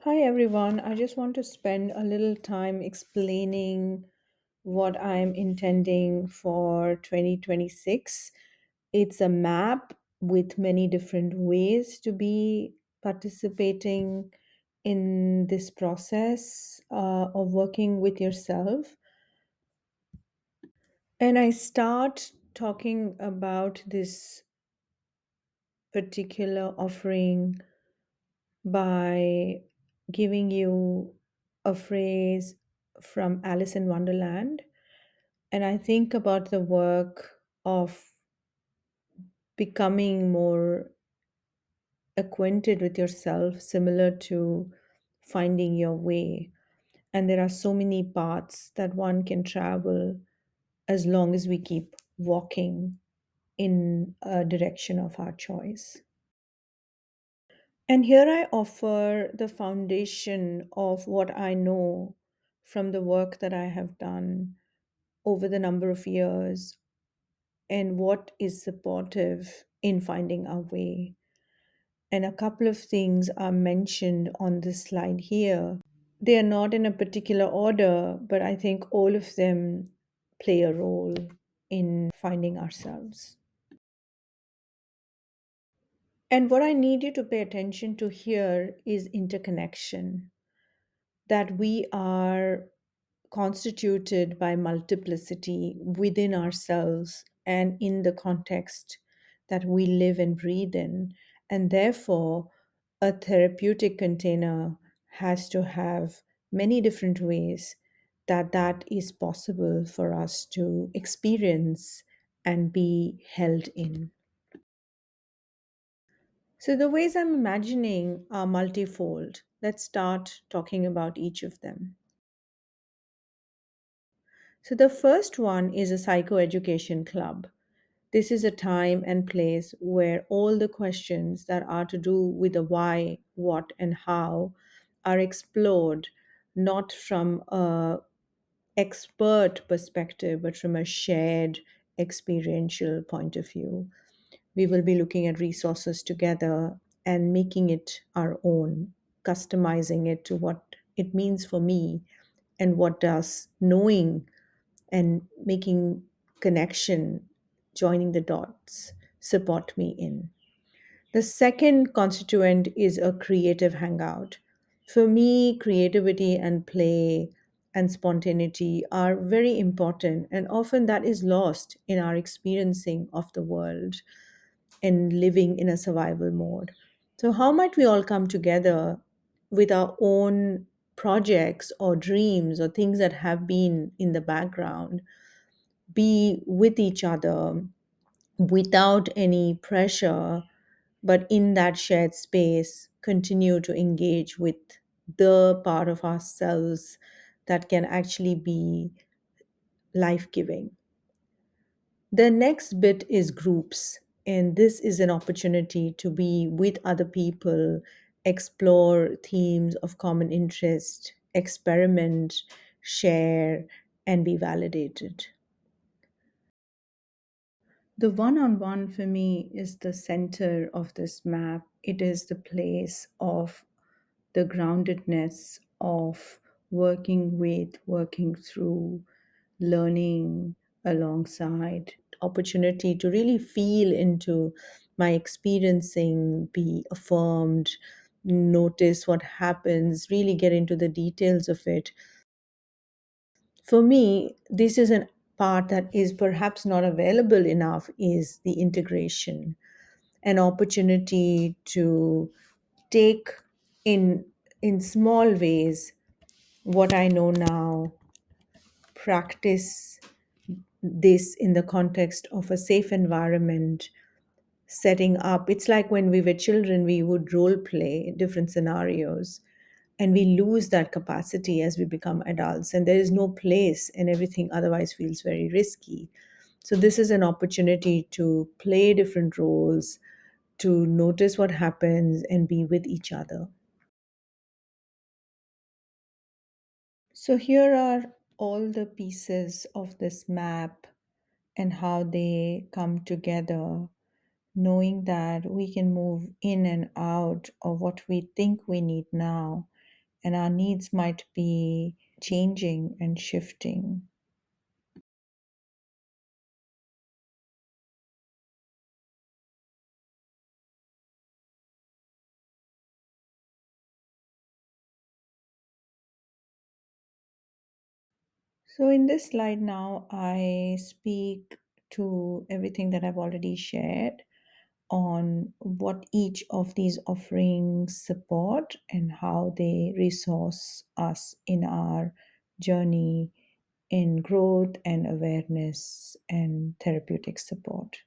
Hi everyone. I just want to spend a little time explaining what I'm intending for 2026. It's a map with many different ways to be participating in this process of working with yourself. And I start talking about this particular offering by giving you a phrase from Alice in Wonderland. And I think about the work of becoming more acquainted with yourself, similar to finding your way. And there are so many paths that one can travel as long as we keep walking in a direction of our choice. And here I offer the foundation of what I know from the work that I have done over the number of years and what is supportive in finding our way. And a couple of things are mentioned on this slide here. They are not in a particular order, but I think all of them play a role in finding ourselves. And what I need you to pay attention to here is interconnection, that we are constituted by multiplicity within ourselves and in the context that we live and breathe in. And therefore, a therapeutic container has to have many different ways that is possible for us to experience and be held in. So the ways I'm imagining are multifold. Let's start talking about each of them. So, the first one is a psychoeducation club. This is a time and place where all the questions that are to do with the why, what, and how are explored, not from a expert perspective, but from a shared experiential point of view. We will be looking at resources together and making it our own, customizing it to what it means for me and what does knowing and making connection, joining the dots, support me in. The second constituent is a creative hangout. For me, creativity and play and spontaneity are very important, and often that is lost in our experiencing of the world and living in a survival mode. So, how might we all come together with our own projects or dreams or things that have been in the background, be with each other without any pressure, but in that shared space, continue to engage with the part of ourselves that can actually be life giving? The next bit is groups, and this is an opportunity to be with other people, explore themes of common interest, experiment, share, and be validated. The one on one for me is the center of this map. It is the place of the groundedness of working with, working through, learning alongside, opportunity to really feel into my experiencing, be affirmed, notice what happens, really get into the details of it. For me, this is a part that is perhaps not available enough is the integration, an opportunity to take in in small ways what I know now, practice this in the context of a safe environment, setting up. It's like when we were children, we would role play different scenarios, and we lose that capacity as we become adults, and there is no place, and everything otherwise feels very risky. So, this is an opportunity to play different roles, to notice what happens, and be with each other. So, here are all the pieces of this map and how they come together, knowing that we can move in and out of what we think we need now and our needs might be changing and shifting. So, in this slide now, I speak to everything that I've already shared on what each of these offerings support and how they resource us in our journey in growth and awareness and therapeutic support.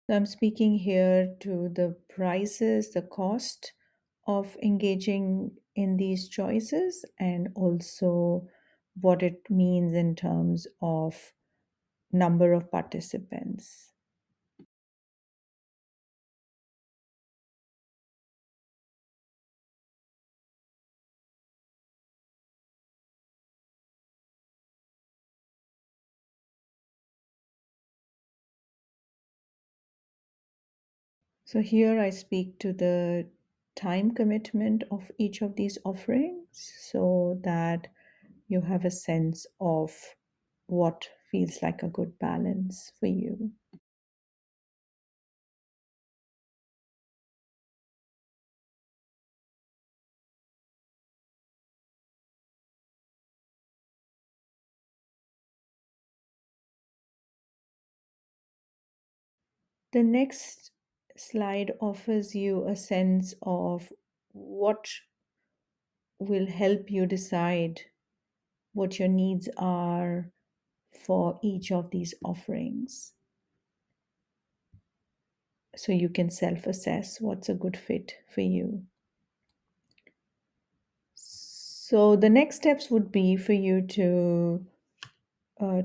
So I'm speaking here to the prices, the cost of engaging in these choices, and also what it means in terms of number of participants. So here I speak to the time commitment of each of these offerings so that you have a sense of what feels like a good balance for you. The next slide offers you a sense of what will help you decide what your needs are for each of these offerings. So you can self assess what's a good fit for you. So the next steps would be for you to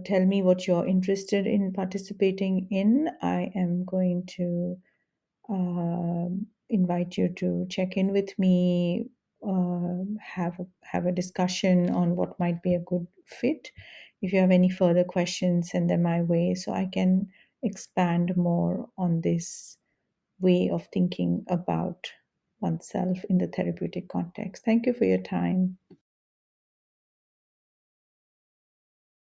tell me what you're interested in participating in. I am going to invite you to check in with me, have a discussion on what might be a good fit. If you have any further questions, send them my way so I can expand more on this way of thinking about oneself in the therapeutic context. Thank you for your time.